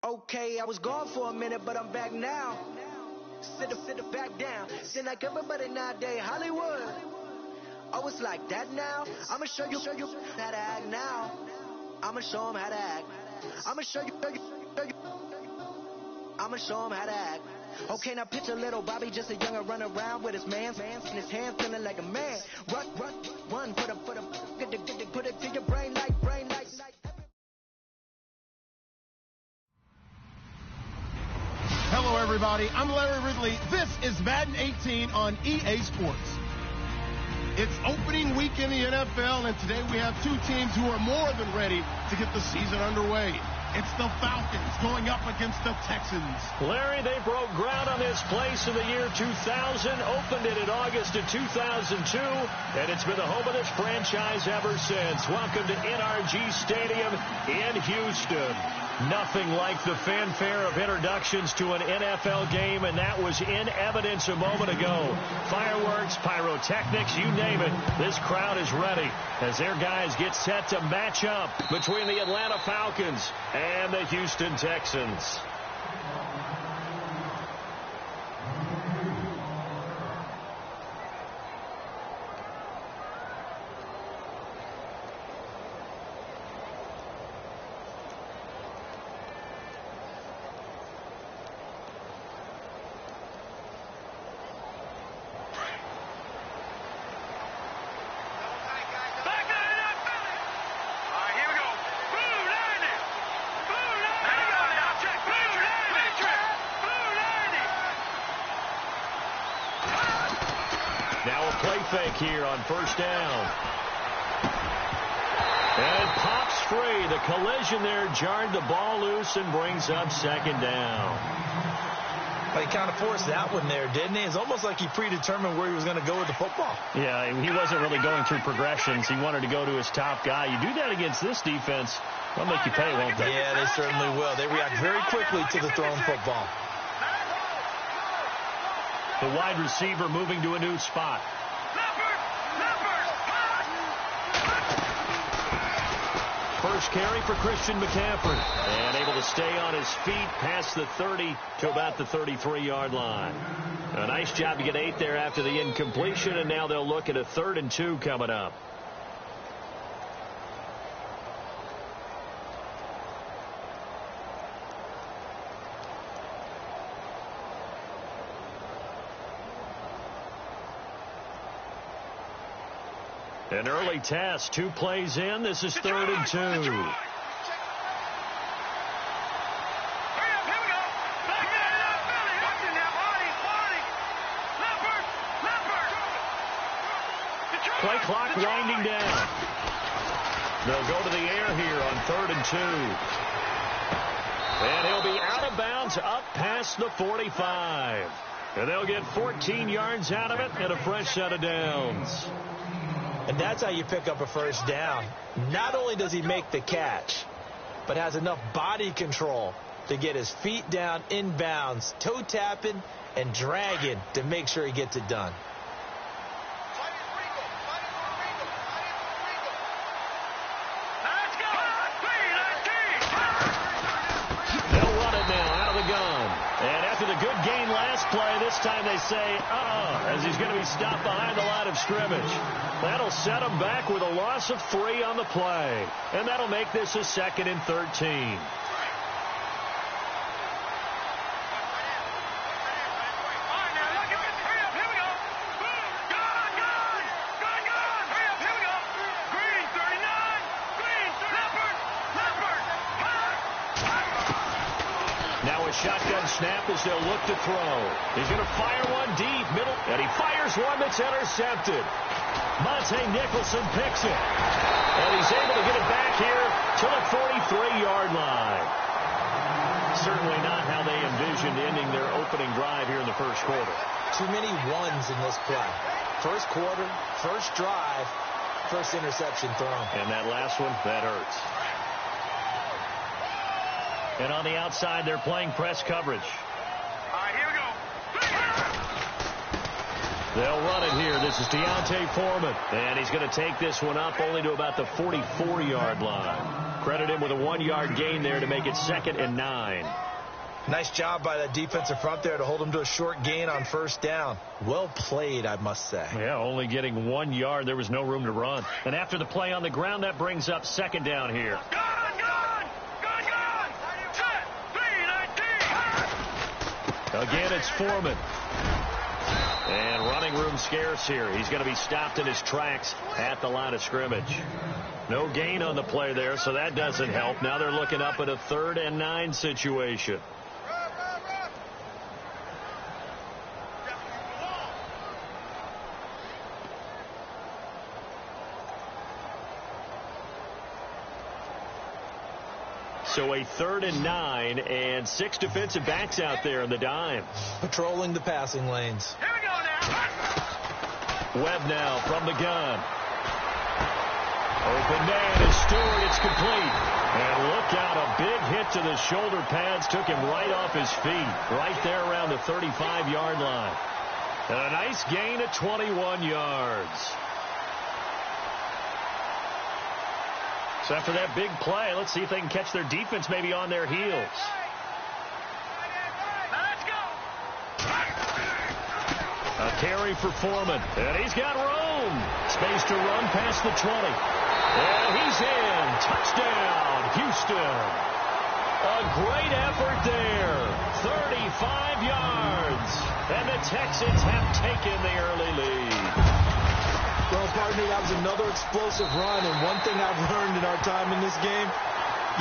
Okay, I was gone for a minute, but I'm back now. Sit back down. Seem like everybody nowadays, Hollywood. Oh, it's like that now? I'ma show you how to act now. I'ma show them how to act. I'ma show you. I'ma show them how to act. Okay, now picture little Bobby, just a youngin' run around with his man's in his hands, feeling like a man. Run, put it to your brain like. Hello, everybody. I'm Larry Ridley. This is Madden 18 on EA Sports. It's opening week in the NFL, and today we have two teams who are more than ready to get the season underway. It's the Falcons going up against the Texans. Larry, they broke ground on this place in the year 2000, opened it in August of 2002, and it's been the home of this franchise ever since. Welcome to NRG Stadium in Houston. Nothing like the fanfare of introductions to an NFL game, and that was in evidence a moment ago. Fireworks, pyrotechnics, you name it. This crowd is ready as their guys get set to match up between the Atlanta Falcons and the Houston Texans. Now a play fake here on first down. And pops free. The collision there jarred the ball loose and brings up second down. Well, he kind of forced that one there, didn't he? It's almost like he predetermined where he was going to go with the football. Yeah, he wasn't really going through progressions. He wanted to go to his top guy. You do that against this defense, they'll make you pay, won't they? Yeah, they certainly will. They react very quickly to the thrown football. The wide receiver moving to a new spot. First carry for Christian McCaffrey. And able to stay on his feet past the 30 to about the 33-yard line. A nice job to get 8 there after the incompletion, and now they'll look at a 3rd and 2 coming up. An early test, 2 plays in. This is 3rd and 2. Play clock winding down. They'll go to the air here on 3rd and 2. And he'll be out of bounds up past the 45. And they'll get 14 yards out of it and a fresh set of downs. And that's how you pick up a first down. Not only does he make the catch, but has enough body control to get his feet down in bounds, toe tapping and dragging to make sure he gets it done. They'll run it now out of the gun. And after the good gain last play, this time they say, as he's going to be stopped behind the line of scrimmage. That'll set him back with a loss of 3 on the play. And that'll make this a 2nd and 13. Now a shotgun snap as they'll look to throw. He's going to fire one deep, middle, and he fires one that's intercepted. Monte Nicholson picks it. And he's able to get it back here to the 43-yard line. Certainly not how they envisioned ending their opening drive here in the first quarter. Too many ones in this play. First quarter, first drive, first interception thrown. And that last one, that hurts. And on the outside, they're playing press coverage. All right, here we go. They'll run it here. This is Deontay Foreman. And he's going to take this one up only to about the 44-yard line. Credit him with a 1-yard gain there to make it 2nd and 9. Nice job by that defensive front there to hold him to a short gain on first down. Well played, I must say. Yeah, only getting 1 yard. There was no room to run. And after the play on the ground, that brings up 2nd down here. Again, it's Foreman. And running room scarce here. He's going to be stopped in his tracks at the line of scrimmage. No gain on the play there, so that doesn't help. Now they're looking up at a 3rd and 9 situation. So a 3rd and 9 and 6 defensive backs out there in the dime. Patrolling the passing lanes. Here we go now. Webb now from the gun. Open man is Stewart. It's complete. And look out, a big hit to the shoulder pads. Took him right off his feet. Right there around the 35-yard line. And a nice gain of 21 yards. So after that big play, let's see if they can catch their defense maybe on their heels. Let's go. A carry for Foreman. And he's got room. Space to run past the 20. And he's in. Touchdown, Houston. A great effort there. 35 yards. And the Texans have taken the early lead. Well, partner, that was another explosive run, and one thing I've learned in our time in this game,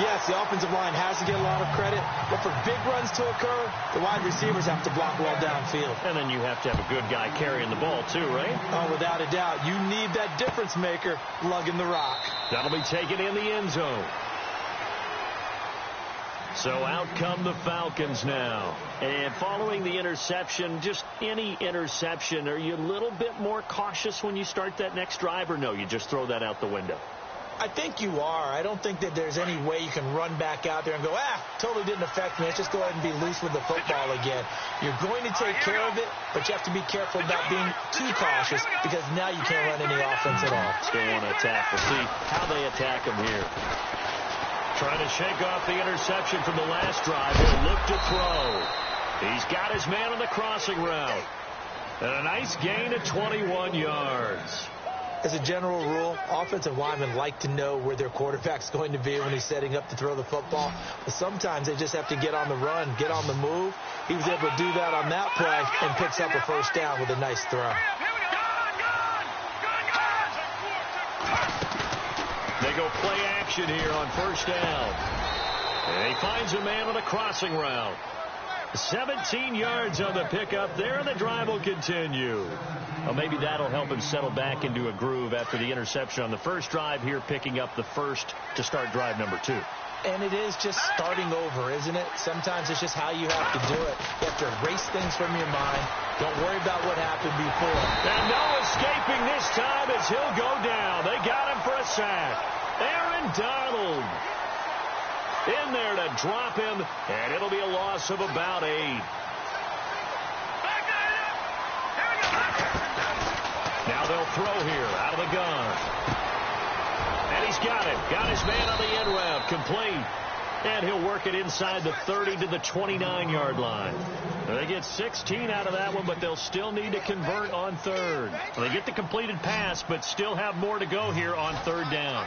yes, the offensive line has to get a lot of credit, but for big runs to occur, the wide receivers have to block well downfield. And then you have to have a good guy carrying the ball, too, right? Oh, without a doubt. You need that difference maker lugging the rock. That'll be taken in the end zone. So out come the Falcons now. And following the interception, just any interception, are you a little bit more cautious when you start that next drive, or no, you just throw that out the window? I think you are. I don't think that there's any way you can run back out there and go, totally didn't affect me. Let's just go ahead and be loose with the football again. You're going to take care of it, but you have to be careful about being too cautious because now you can't run any offense at all. Still want to attack. We'll see how they attack him here. Trying to shake off the interception from the last drive. He'll look to throw. He's got his man on the crossing route. And a nice gain of 21 yards. As a general rule, offensive linemen like to know where their quarterback's going to be when he's setting up to throw the football. But sometimes they just have to get on the run, get on the move. He was able to do that on that play and picks up a first down with a nice throw. They go play action here on first down. And he finds a man on a crossing route. 17 yards on the pickup there, and the drive will continue. Well, maybe that'll help him settle back into a groove after the interception on the first drive here, picking up the first to start drive number 2. And it is just starting over, isn't it? Sometimes it's just how you have to do it. You have to erase things from your mind. Don't worry about what happened before. And no escaping this time as he'll go down. They got him for a sack. Aaron Donald in there to drop him, and it'll be a loss of about 8. Now they'll throw here out of the gun. And he's got it. Got his man on the end route. Complete. And he'll work it inside the 30 to the 29-yard line. They get 16 out of that one, but they'll still need to convert on third. They get the completed pass, but still have more to go here on third down.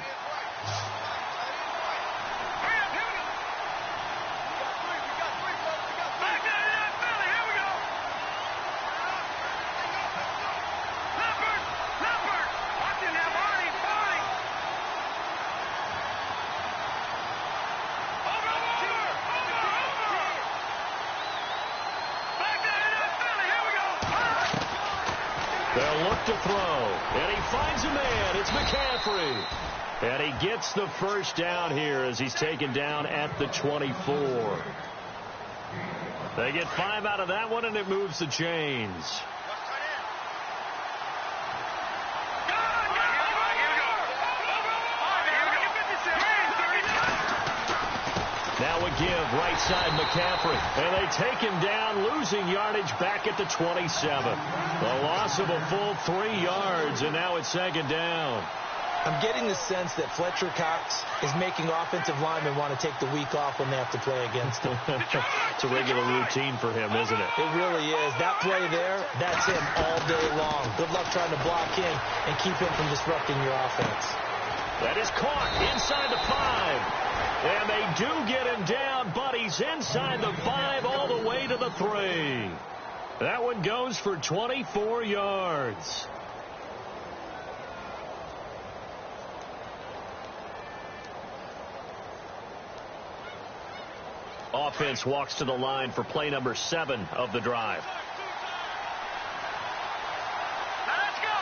They'll look to throw, and he finds a man. It's McCaffrey. And he gets the first down here as he's taken down at the 24. They get 5 out of that one, and it moves the chains. Now a give, right side McCaffrey. And they take him down, losing yardage back at the 27. The loss of a full 3 yards, and now it's second down. I'm getting the sense that Fletcher Cox is making offensive linemen want to take the week off when they have to play against him. It's a regular routine for him, isn't it? It really is. That play there, that's him all day long. Good luck trying to block him and keep him from disrupting your offense. That is caught inside the 5. And they do get him down, but he's inside the 5 all the way to the 3. That one goes for 24 yards. Offense walks to the line for play number 7 of the drive. Let's go.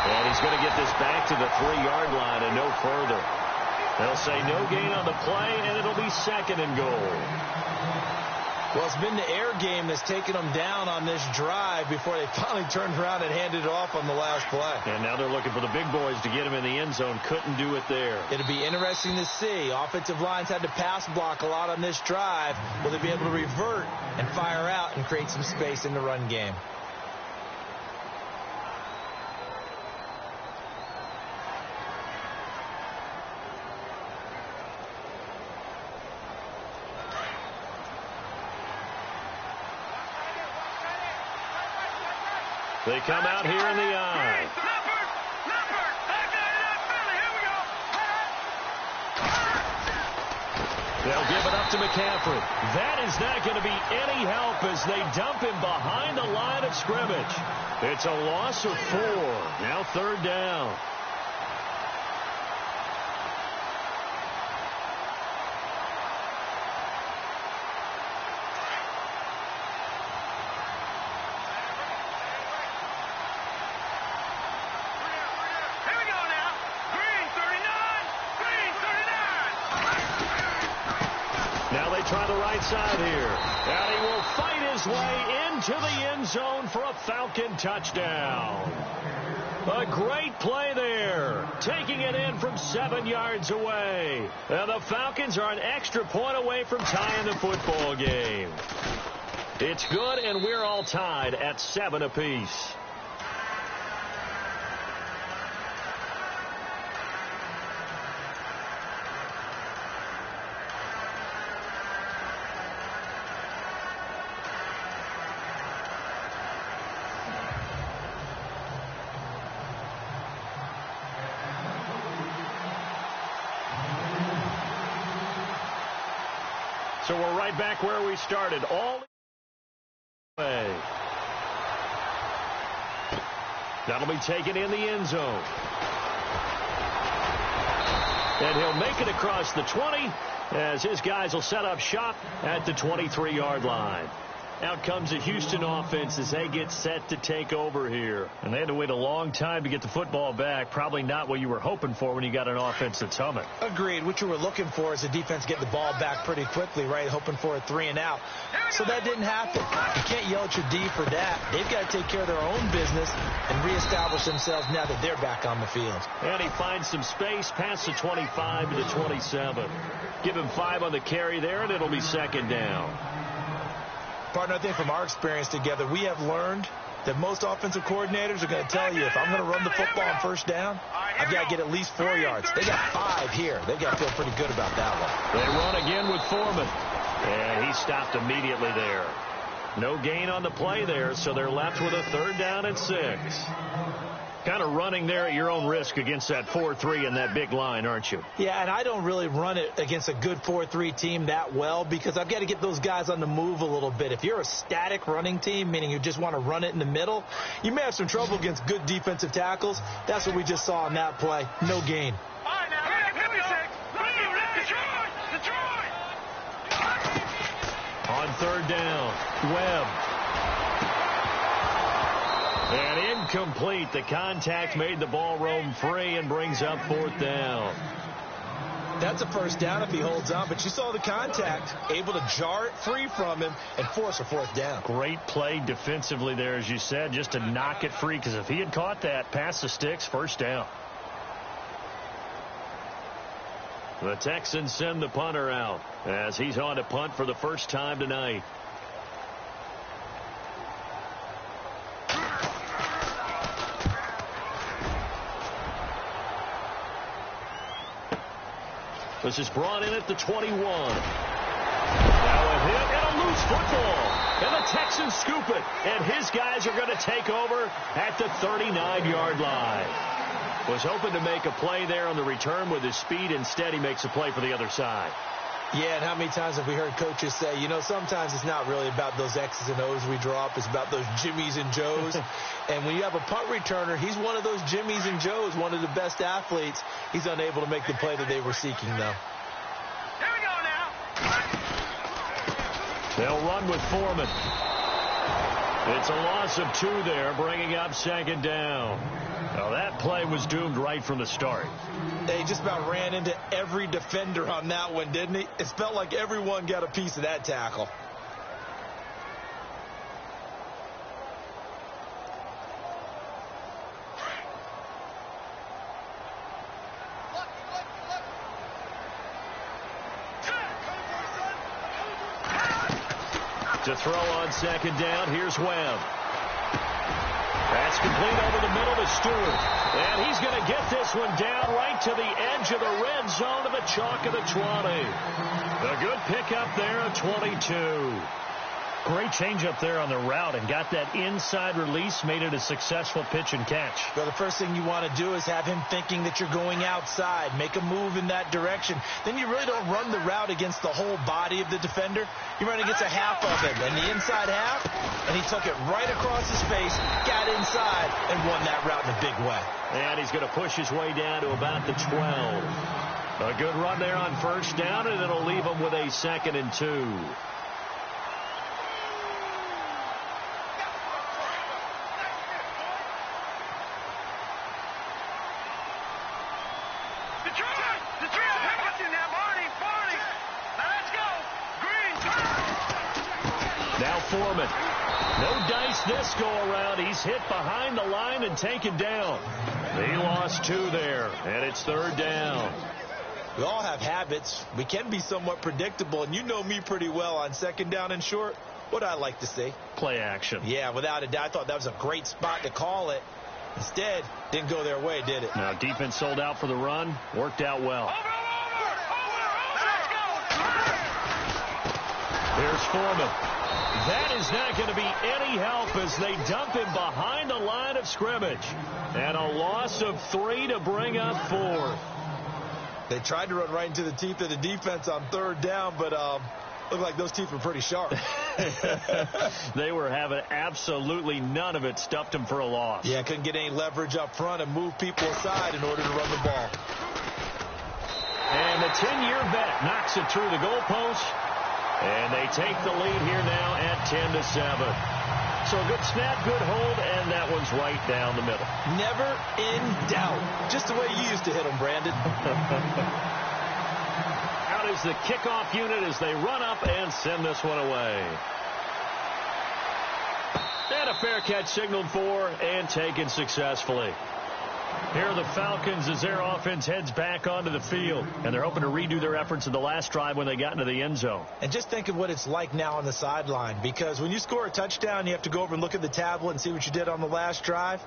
And he's going to get this back to the 3-yard line and no further. They'll say no gain on the play, and it'll be 2nd and goal. Well, it's been the air game that's taken them down on this drive before they finally turned around and handed it off on the last play. And now they're looking for the big boys to get him in the end zone. Couldn't do it there. It'll be interesting to see. Offensive lines had to pass block a lot on this drive. Will they be able to revert and fire out and create some space in the run game? They come out here in the eye. They'll give it up to McCaffrey. That is not going to be any help as they dump him behind the line of scrimmage. It's a loss of 4. Now 3rd down. Try the right side here. And he will fight his way into the end zone for a Falcon touchdown. A great play there. Taking it in from 7 yards away. And the Falcons are an extra point away from tying the football game. It's good, and we're all tied at 7 apiece. So we're right back where we started. All the way. That'll be taken in the end zone. And he'll make it across the 20 as his guys will set up shop at the 23-yard line. Out comes the Houston offense as they get set to take over here. And they had to wait a long time to get the football back. Probably not what you were hoping for when you got an offense that's humming. Agreed. What you were looking for is the defense getting the ball back pretty quickly, right? Hoping for a 3 and out. So that didn't happen. You can't yell at your D for that. They've got to take care of their own business and reestablish themselves now that they're back on the field. And he finds some space past the 25 to the 27. Give him 5 on the carry there, and it'll be 2nd down. Partner, I think from our experience together, we have learned that most offensive coordinators are going to tell you, if I'm going to run the football on 1st down, I've got to get at least 4 yards. They got 5 here. They've got to feel pretty good about that one. They run again with Foreman. And he stopped immediately there. No gain on the play there, so they're left with a 3rd down and 6. Kind of running there at your own risk against that 4-3 and that big line, aren't you? Yeah, and I don't really run it against a good 4-3 team that well because I've got to get those guys on the move a little bit. If you're a static running team, meaning you just want to run it in the middle, you may have some trouble against good defensive tackles. That's what we just saw on that play. No gain. All right, now, here we go. Detroit. On 3rd down, Webb. And incomplete. The contact made the ball roam free and brings up 4th down. That's a 1st down if he holds on, but you saw the contact, able to jar it free from him and force a 4th down. Great play defensively there, as you said, just to knock it free, because if he had caught that, past the sticks, 1st down. The Texans send the punter out as he's on to punt for the first time tonight. This is brought in at the 21. Now a hit and a loose football. And the Texans scoop it. And his guys are going to take over at the 39-yard line. Was hoping to make a play there on the return with his speed. Instead, he makes a play for the other side. Yeah, and how many times have we heard coaches say, you know, sometimes it's not really about those X's and O's we drop. It's about those Jimmies and Joes. And when you have a punt returner, he's one of those Jimmies and Joes, one of the best athletes. He's unable to make the play that they were seeking, though. Here we go now. They'll run with Foreman. It's a loss of 2 there, bringing up second down. Now, that play was doomed right from the start. They just about ran into every defender on that one, didn't he? It felt like everyone got a piece of that tackle. To throw on second down, here's Webb. That's complete over the middle to Stewart. And he's going to get this one down right to the edge of the red zone of the chalk of the 20. A good pickup there at 22. Great change up there on the route and got that inside release, made it a successful pitch and catch. Well, the first thing you want to do is have him thinking that you're going outside, make a move in that direction. Then you really don't run the route against the whole body of the defender. You run against a half of him, and the inside half, and he took it right across his face, got inside, and won that route in a big way. And he's going to push his way down to about the 12. A good run there on first down, and it'll leave him with a 2nd and 2. Now Foreman. No dice this go around. He's hit behind the line and taken down. He lost 2 there, and it's 3rd down. We all have habits. We can be somewhat predictable, and you know me pretty well on 2nd down and short. What I like to see? Play action. Yeah, without a doubt. I thought that was a great spot to call it. Instead, didn't go their way, did it? Now defense sold out for the run. Worked out well. Here's Foreman. That is not going to be any help as they dump him behind the line of scrimmage. And a loss of 3 to bring up 4. They tried to run right into the teeth of the defense on 3rd down, but looked like those teeth were pretty sharp. They were having absolutely none of it. Stuffed him for a loss. Yeah, couldn't get any leverage up front and move people aside in order to run the ball. And the 10-year vet knocks it through the goalpost. And they take the lead here now at 10-7. So a good snap, good hold, and that one's right down the middle. Never in doubt. Just the way you used to hit them, Brandon. Out is the kickoff unit as they run up and send this one away. And a fair catch signaled for and taken successfully. Here are the Falcons as their offense heads back onto the field. And they're hoping to redo their efforts in the last drive when they got into the end zone. And just think of what it's like now on the sideline. Because when you score a touchdown, you have to go over and look at the tablet and see what you did on the last drive.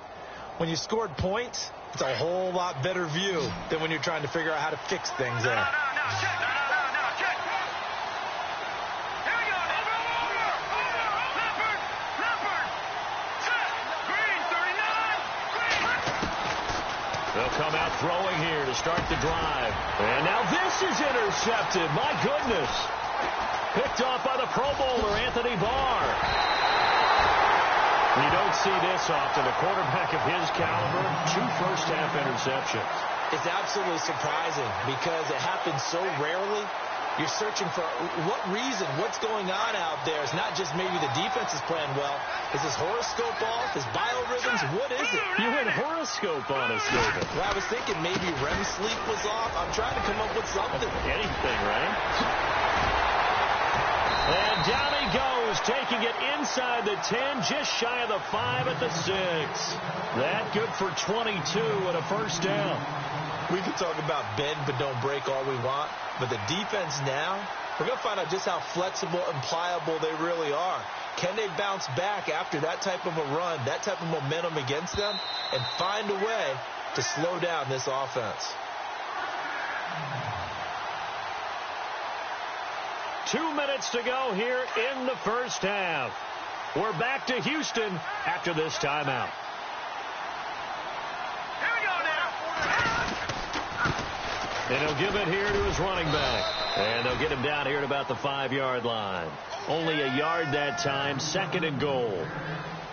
When you scored points, it's a whole lot better view than when you're trying to figure out how to fix things there. Check. Here we go. Leopard. Set. Green, 39. They'll come out throwing here to start the drive. And now this is intercepted. My goodness. Picked off by the Pro Bowler, Anthony Barr. You don't see this often. A quarterback of his caliber, 2 first-half interceptions. It's absolutely surprising because it happens so rarely. You're searching for what reason, what's going on out there. It's not just maybe the defense is playing well. Is his horoscope off? His biorhythms? What is it? You went horoscope on us, David. Well, I was thinking maybe REM sleep was off. I'm trying to come up with something. Anything, right? And down he goes, taking it inside the 10, just shy of the 5 at the 6. That good for 22 and a first down. We can talk about bend but don't break all we want, but the defense now, we're going to find out just how flexible and pliable they really are. Can they bounce back after that type of a run, that type of momentum against them, and find a way to slow down this offense? 2 minutes to go here in the first half. We're back to Houston after this timeout. Here we go now. And he'll give it here to his running back. And they'll get him down here at about the 5-yard line. Only a yard that time, 2nd and goal.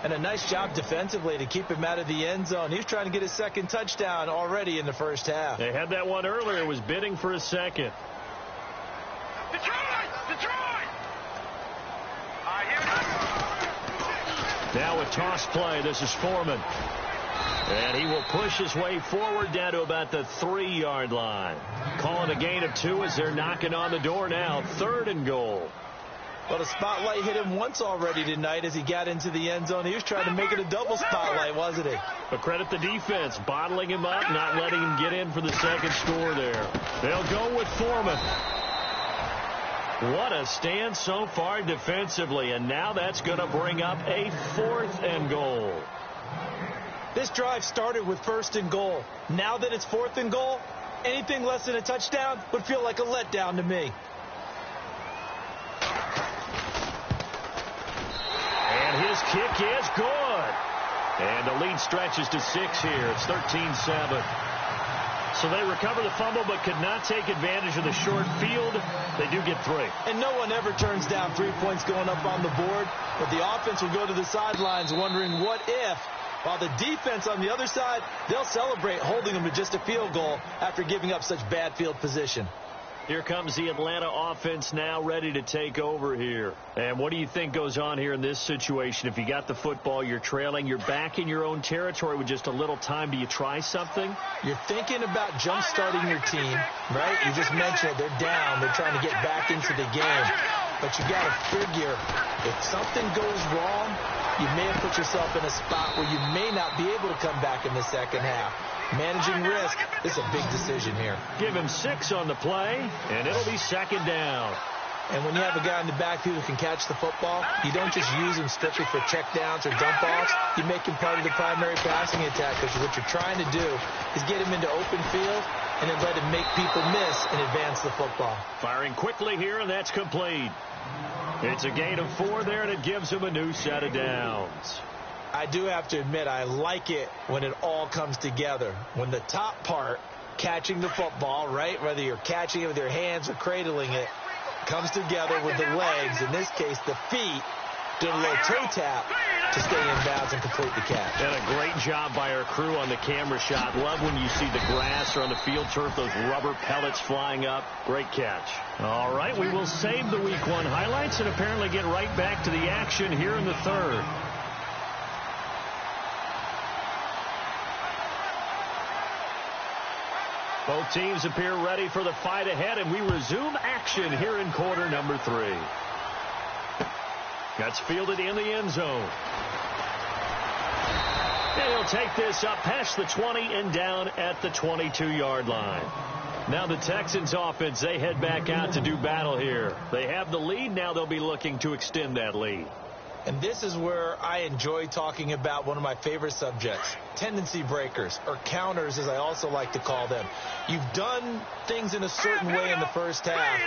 And a nice job defensively to keep him out of the end zone. He was trying to get his 2nd touchdown already in the first half. They had that one earlier, was bidding for a 2nd. Detroit! Detroit! All right, here we go. Now a toss play. This is Foreman. And he will push his way forward down to about the 3-yard line. Call it a gain of 2 as they're knocking on the door now. 3rd and goal. Well, the spotlight hit him once already tonight as he got into the end zone. He was trying to make it a double spotlight, wasn't he? But credit the defense, bottling him up, not letting him get in for the 2nd score there. They'll go with Foreman. What a stand so far defensively, and now that's going to bring up a 4th and goal. This drive started with 1st and goal. Now that it's 4th and goal, anything less than a touchdown would feel like a letdown to me. And his kick is good. And the lead stretches to 6 here. It's 13-7. So they recover the fumble but could not take advantage of the short field. They do get 3. And no one ever turns down 3 points going up on the board. But the offense will go to the sidelines wondering what if. While the defense on the other side, they'll celebrate holding them to just a field goal after giving up such bad field position. Here comes the Atlanta offense now ready to take over here. And what do you think goes on here in this situation? If you got the football, you're trailing, you're back in your own territory with just a little time. Do you try something? You're thinking about jump-starting your team, right? You just mentioned it. They're down. They're trying to get back into the game. But you got to figure if something goes wrong, you may have put yourself in a spot where you may not be able to come back in the second half. Managing risk is a big decision here. Give him 6 on the play, and it'll be 2nd down. And when you have a guy in the backfield who can catch the football, you don't just use him strictly for checkdowns or dump-offs. You make him part of the primary passing attack because what you're trying to do is get him into open field and then let him make people miss and advance the football. Firing quickly here, and that's complete. It's a gain of 4 there, and it gives him a new set of downs. I do have to admit, I like it when it all comes together. When the top part, catching the football, right, whether you're catching it with your hands or cradling it, comes together with the legs, in this case the feet, doing a little toe tap to stay in bounds and complete the catch. And a great job by our crew on the camera shot. Love when you see the grass or on the field turf, those rubber pellets flying up. Great catch. All right, we will save the Week 1 highlights and apparently get right back to the action here in the 3rd. Both teams appear ready for the fight ahead, and we resume action here in quarter number 3. That's fielded in the end zone. And he'll take this up past the 20 and down at the 22-yard line. Now the Texans offense, they head back out to do battle here. They have the lead. Now they'll be looking to extend that lead. And this is where I enjoy talking about one of my favorite subjects, tendency breakers, or counters as I also like to call them. You've done things in a certain way in the first half,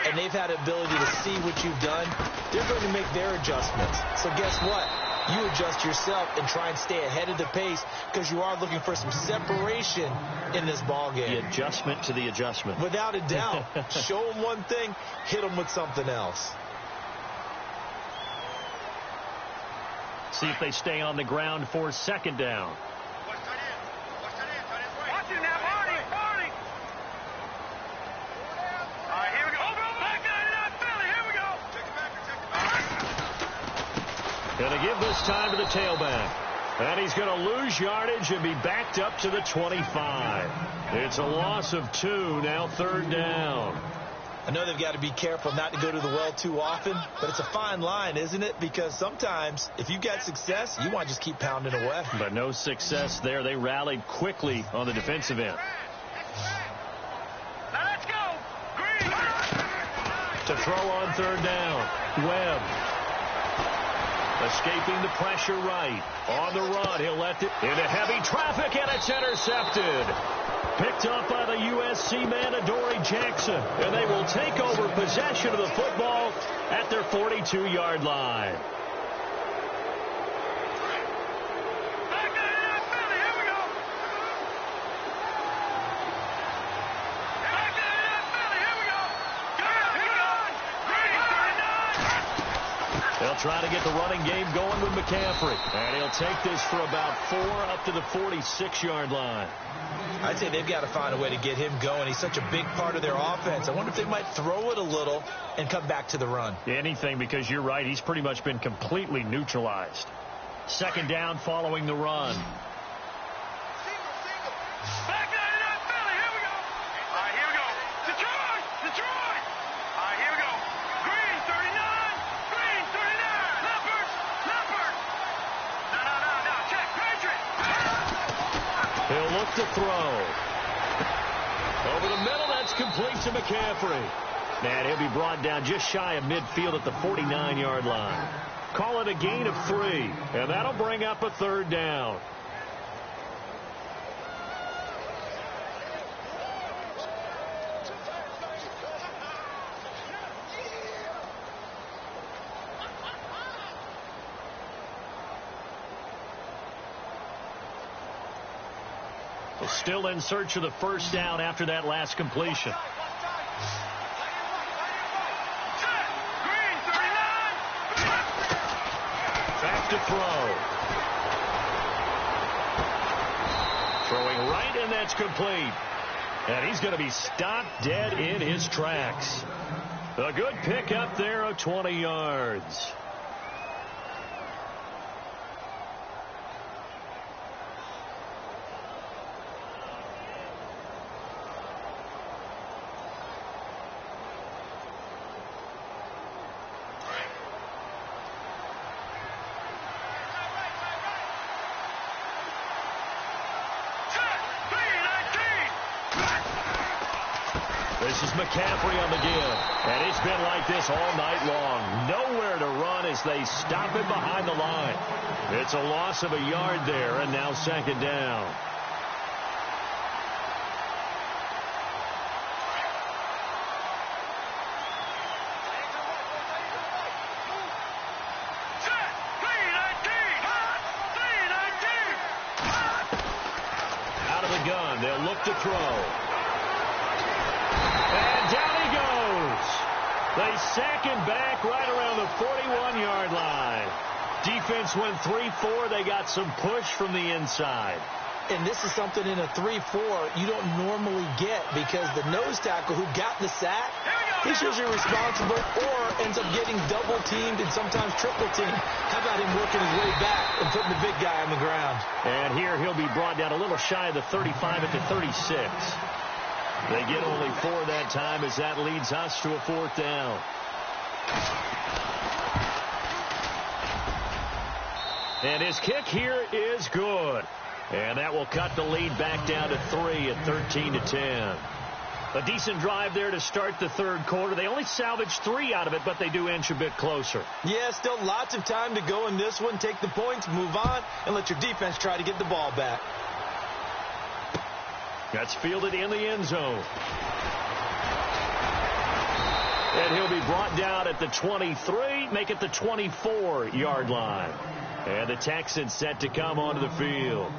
and they've had the ability to see what you've done. They're going to make their adjustments. So guess what? You adjust yourself and try and stay ahead of the pace because you are looking for some separation in this ball game. The adjustment to the adjustment. Without a doubt. Show them one thing, hit them with something else. See if they stay on the ground for 2nd down. Watch it now, Barney. All right, here we go. Back out, Philly. Here we go. Going to give this time to the tailback. And he's going to lose yardage and be backed up to the 25. It's a loss of 2, now 3rd down. I know they've got to be careful not to go to the well too often, but it's a fine line, isn't it? Because sometimes if you got success, you want to just keep pounding away. But no success there. They rallied quickly on the defensive end. Now let's go. Green. To throw on third down. Webb. Escaping the pressure right. On the run, he'll let it into heavy traffic, and it's intercepted. Picked up by the USC man, Adoree Jackson. And they will take over possession of the football at their 42-yard line. They'll try to get the running game going with McCaffrey. And he'll take this for about 4 up to the 46-yard line. I'd say they've got to find a way to get him going. He's such a big part of their offense. I wonder if they might throw it a little and come back to the run. Anything, because you're right. He's pretty much been completely neutralized. Second down following the run. Back there in that belly. Here we go. All right, here we go. Detroit. Detroit. All right, here we go. Green, 39. Green, 39. Leopard. Leopard. No. Check. Patriot. He'll look to throw. Over the middle, that's complete to McCaffrey. And he'll be brought down just shy of midfield at the 49-yard line. Call it a gain of 3, and that'll bring up a third down. Still in search of the first down after that last completion. Green, 39. Back to throw. Throwing right, and that's complete. And he's going to be stopped dead in his tracks. A good pick up there of 20 yards. This is McCaffrey on the give. And it's been like this all night long. Nowhere to run as they stop him behind the line. It's a loss of a yard there, and now second down. Out of the gun, they'll look to throw. And down he goes. They sack him back right around the 41-yard line. Defense went 3-4. They got some push from the inside. And this is something in a 3-4 you don't normally get, because the nose tackle who got the sack, he's usually responsible or ends up getting double-teamed and sometimes triple-teamed. How about him working his way back and putting the big guy on the ground? And here he'll be brought down a little shy of the 35 at the 36. They get only 4 that time as that leads us to a fourth down. And his kick here is good. And that will cut the lead back down to 3 at 13-10. A decent drive there to start the third quarter. They only salvaged 3 out of it, but they do inch a bit closer. Yeah, still lots of time to go in this one. Take the points, move on, and let your defense try to get the ball back. That's fielded in the end zone. And he'll be brought down at the 23, make it the 24-yard line. And the Texans set to come onto the field.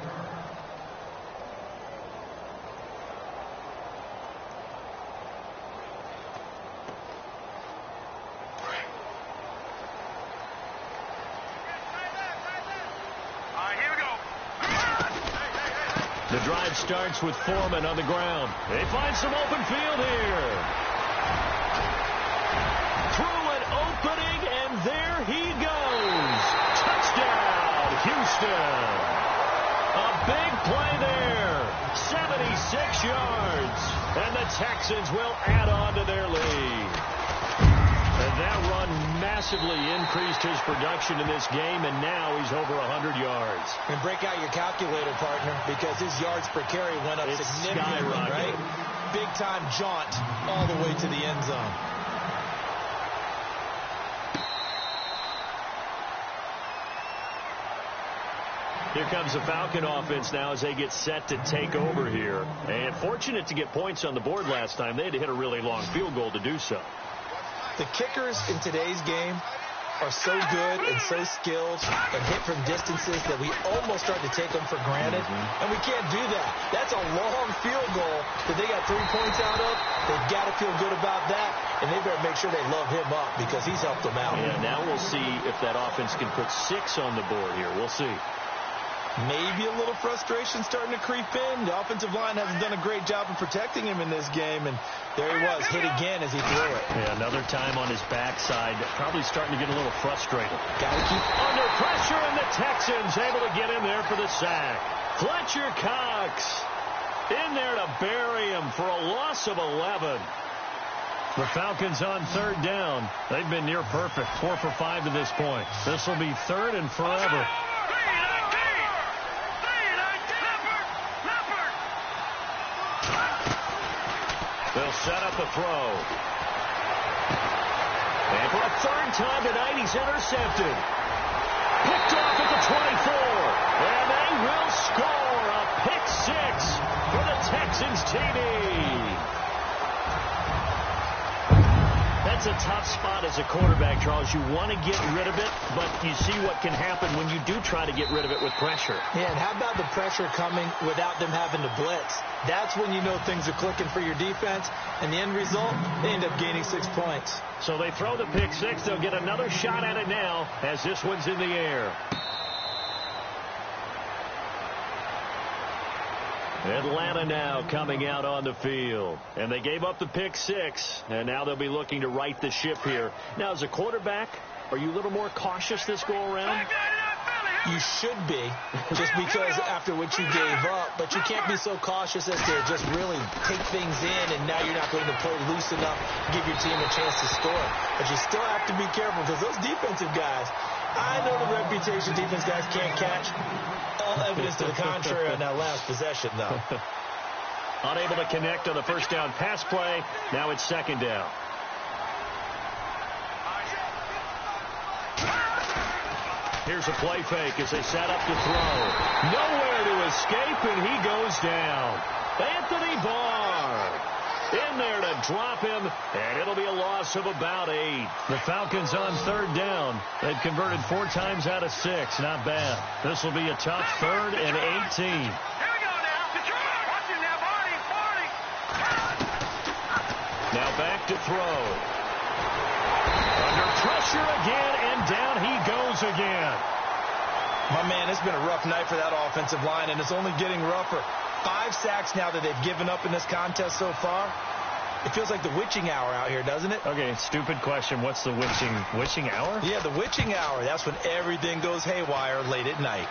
The drive starts with Foreman on the ground. They find some open field here. Through an opening, and there he goes. Touchdown, Houston. A big play there. 76 yards. And the Texans will add on to their lead. And That run massively increased his production in this game, and now he's over 100 yards. And break out your calculator, partner, because his yards per carry went up significantly, right? Big-time jaunt all the way to the end zone. Here comes the Falcon offense now as they get set to take over here. And fortunate to get points on the board last time. They had to hit a really long field goal to do so. The kickers in today's game are so good and so skilled and hit from distances that we almost start to take them for granted. And we can't do that. That's a long field goal that they got 3 points out of. They've got to feel good about that, and they better make sure they love him up because he's helped them out. Yeah, now we'll see if that offense can put 6 on the board here. We'll see. Maybe a little frustration starting to creep in. The offensive line hasn't done a great job of protecting him in this game, and there he was, hit again as he threw it. Yeah, another time on his backside, probably starting to get a little frustrated. Got to keep under pressure, and the Texans able to get in there for the sack. Fletcher Cox in there to bury him for a loss of 11. The Falcons on third down. They've been near perfect, 4 for 5 to this point. This will be third and forever. They'll set up the throw. And for a third time tonight, he's intercepted. Picked off at the 24. And they will score a pick 6 for the Texans TD. That's a tough spot as a quarterback, Charles. You want to get rid of it, but you see what can happen when you do try to get rid of it with pressure. Yeah, and how about the pressure coming without them having to blitz? That's when you know things are clicking for your defense, and the end result, they end up gaining 6 points. So they throw the pick 6. They'll get another shot at it now as this one's in the air. Atlanta now coming out on the field. And they gave up the pick 6, and now they'll be looking to right the ship here. Now, as a quarterback, are you a little more cautious this go-around? You should be, just because after what you gave up, but you can't be so cautious as to just really take things in, and now you're not going to play loose enough to give your team a chance to score. But you still have to be careful because those defensive guys, I know the reputation defense guys can't catch. All evidence to the contrary on that last possession, though. Unable to connect on the first down pass play. Now it's second down. Here's a play fake as they set up to throw. Nowhere to escape, and he goes down. Anthony Barr in there to drop him, and it'll be a loss of about 8. The Falcons on third down. They've converted 4 times out of 6. Not bad. This will be a tough 3rd and 18. Here we go now. Detroit. Watch him now. Barney. Now back to throw. Under pressure again, and down he goes again. My man, it's been a rough night for that offensive line, and it's only getting rougher. 5 sacks now that they've given up in this contest so far. It feels like the witching hour out here, doesn't it? Okay, stupid question. What's the witching hour? Yeah, the witching hour. That's when everything goes haywire late at night.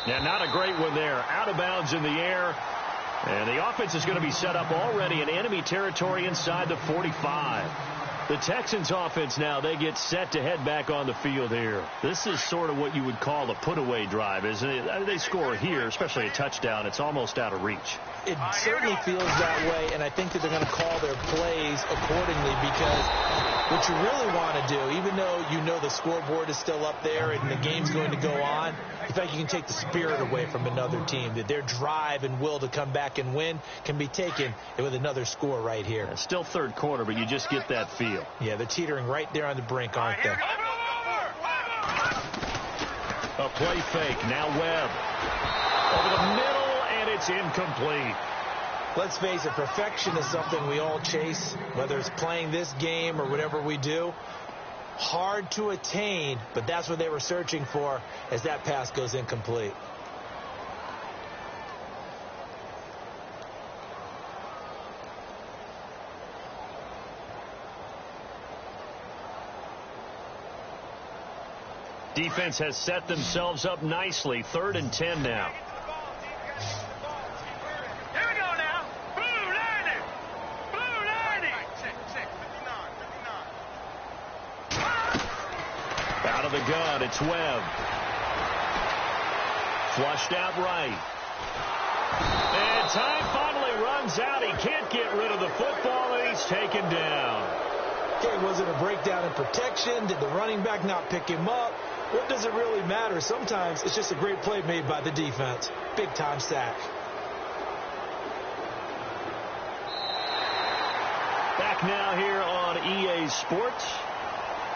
Yeah, not a great one there. Out of bounds in the air. And the offense is going to be set up already in enemy territory inside the 45. The Texans offense now, they get set to head back on the field here. This is sort of what you would call a put-away drive, isn't it? They score here, especially a touchdown. It's almost out of reach. It certainly feels that way, and I think that they're going to call their plays accordingly because what you really want to do, even though you know the scoreboard is still up there and the game's going to go on, in fact, you can take the spirit away from another team, that their drive and will to come back and win can be taken with another score right here. Yeah, still third quarter, but you just get that feel. Yeah, they're teetering right there on the brink, aren't they? A play fake. Now Webb. Over the middle, and it's incomplete. Let's face it, perfection is something we all chase, whether it's playing this game or whatever we do. Hard to attain, but that's what they were searching for as that pass goes incomplete. Defense has set themselves up nicely. 3rd and 10 now. Here we go now. Blue 90. Blue 90. It's Webb. Flushed out right. And time finally runs out. He can't get rid of the football, and he's taken down. Okay, was it a breakdown in protection? Did the running back not pick him up? What does it really matter? Sometimes it's just a great play made by the defense. Big-time sack. Back now here on EA Sports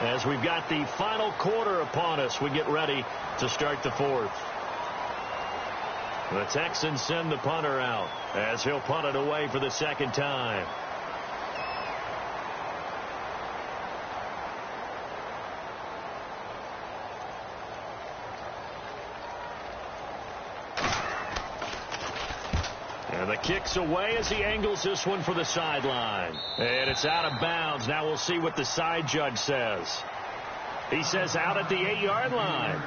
as we've got the final quarter upon us. We get ready to start the fourth. The Texans send the punter out as he'll punt it away for the second time. And the kick's away as he angles this one for the sideline. And it's out of bounds. Now we'll see what the side judge says. He says out at the 8-yard line.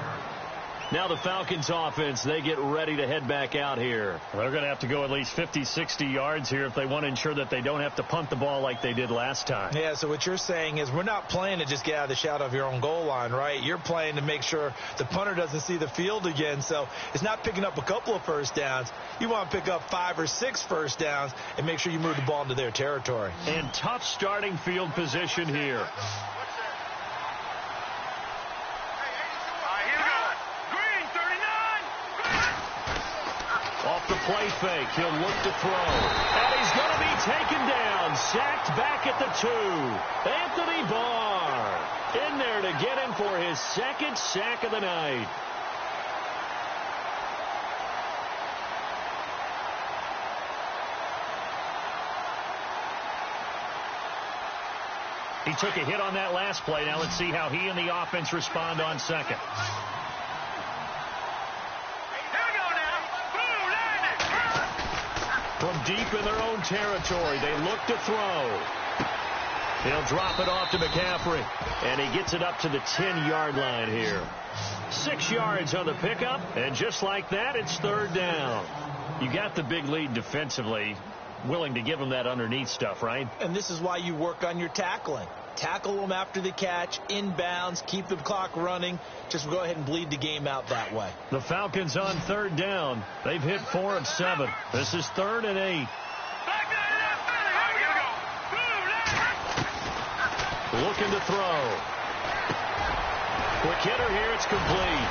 Now the Falcons offense, they get ready to head back out here. They're going to have to go at least 50, 60 yards here if they want to ensure that they don't have to punt the ball like they did last time. Yeah, so what you're saying is we're not playing to just get out of the shadow of your own goal line, right? You're playing to make sure the punter doesn't see the field again. So it's not picking up a couple of first downs. You want to pick up 5 or 6 first downs and make sure you move the ball into their territory. And tough starting field position here. Off the play fake, he'll look to throw. And he's going to be taken down, sacked back at the 2. Anthony Barr in there to get him for his second sack of the night. He took a hit on that last play. Now let's see how he and the offense respond on second. From deep in their own territory, they look to throw. He'll drop it off to McCaffrey, and he gets it up to the 10-yard line here. 6 yards on the pickup, and just like that, it's third down. You got the big lead defensively, willing to give them that underneath stuff, right? And this is why you work on your tackling. Tackle them after the catch, inbounds, keep the clock running. Just go ahead and bleed the game out that way. The Falcons on third down. They've hit 4 of 7. This is 3rd and 8. Looking to throw. Quick hitter here. It's complete.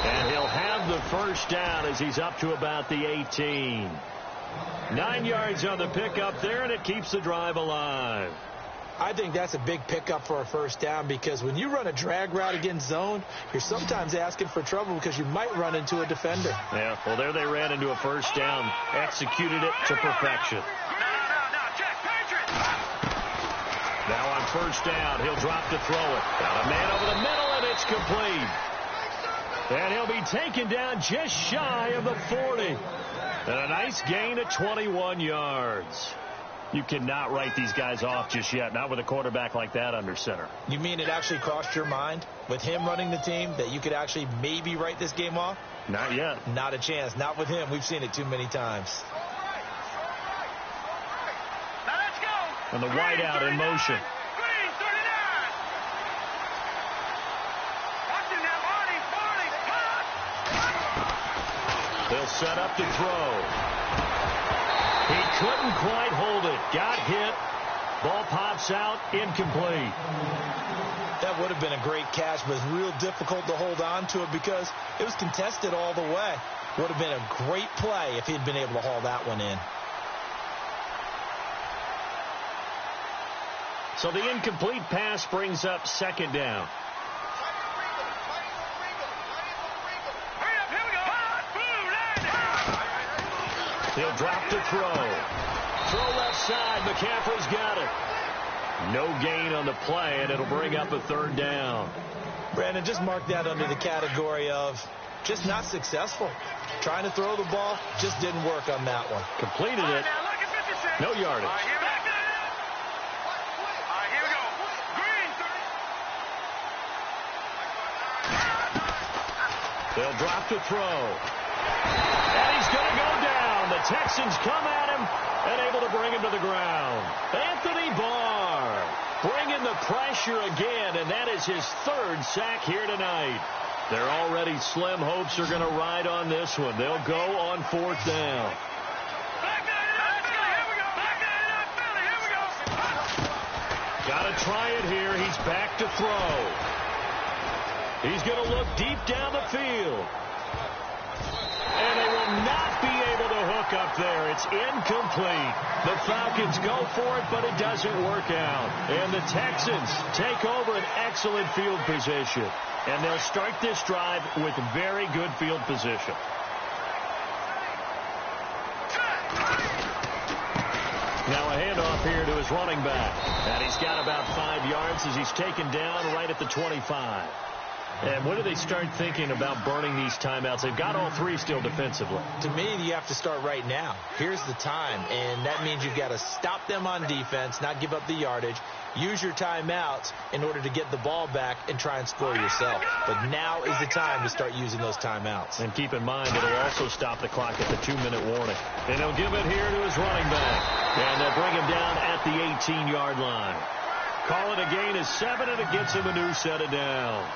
And he'll have the first down as he's up to about the 18. 9 yards on the pickup there, and it keeps the drive alive. I think that's a big pickup for a first down because when you run a drag route against zone, you're sometimes asking for trouble because you might run into a defender. Yeah, well, there they ran into a first down, executed it to perfection. Now on first down, he'll drop to throw it. Got a man over the middle, and it's complete. And he'll be taken down just shy of the 40. And a nice gain of 21 yards. You cannot write these guys off just yet, not with a quarterback like that under center. You mean it actually crossed your mind with him running the team that you could actually maybe write this game off? Not yet. Not a chance. Not with him. We've seen it too many times. Now let's go. And the wideout in motion. Green 39. Watch him now, Marty. They'll set up to throw. He couldn't quite hold it. Got hit. Ball pops out. Incomplete. That would have been a great catch, but it's real difficult to hold on to it because it was contested all the way. Would have been a great play if he'd been able to haul that one in. So the incomplete pass brings up second down. He'll drop to throw. Throw left side. McCaffrey's got it. No gain on the play, and it'll bring up a third down. Brandon, just mark that under the category of just not successful. Trying to throw the ball, just didn't work on that one. Completed it. No yardage. They'll drop to throw. And he's going to go down. The Texans come at him and able to bring him to the ground. Anthony Barr bringing the pressure again, and that is his third sack here tonight. They're already slim hopes are going to ride on this one. They'll go on fourth down. Got to try it here. He's back to throw. He's going to look deep down the field. And they will not be able to hook up there. It's incomplete. The Falcons go for it, but it doesn't work out. And the Texans take over an excellent field position. And they'll start this drive with very good field position. Now a handoff here to his running back. And he's got about 5 yards as he's taken down right at the 25. And when do they start thinking about burning these timeouts? They've got all three still defensively. To me, you have to start right now. Here's the time, and that means you've got to stop them on defense, not give up the yardage, use your timeouts in order to get the ball back and try and score yourself. But now is the time to start using those timeouts. And keep in mind, it'll also stop the clock at the 2-minute warning. And he'll give it here to his running back. And they'll bring him down at the 18-yard line. Call it a gain of 7, and it gets him a new set of downs.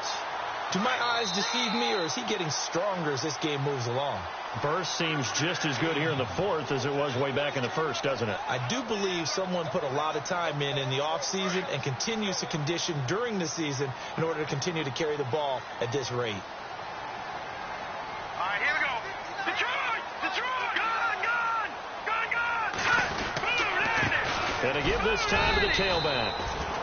Do my eyes deceive me, or is he getting stronger as this game moves along? Burst seems just as good here in the fourth as it was way back in the first, doesn't it? I do believe someone put a lot of time in the offseason and continues to condition during the season in order to continue to carry the ball at this rate. All right, here we go. Detroit! Detroit! Gun! And to give this time to the tailback.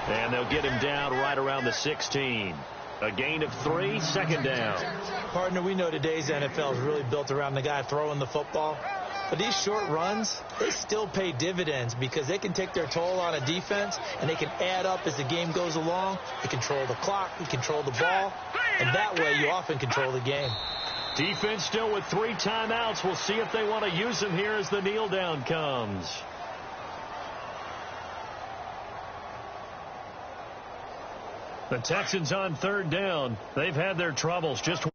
And they'll get him down right around the 16. A gain of 3, second down. Partner, we know today's NFL is really built around the guy throwing the football. But these short runs, they still pay dividends because they can take their toll on a defense, and they can add up as the game goes along. They control the clock, they control the ball, and that way you often control the game. Defense still with 3 timeouts. We'll see if they want to use them here as the kneel down comes. The Texans on third down. They've had their troubles. Just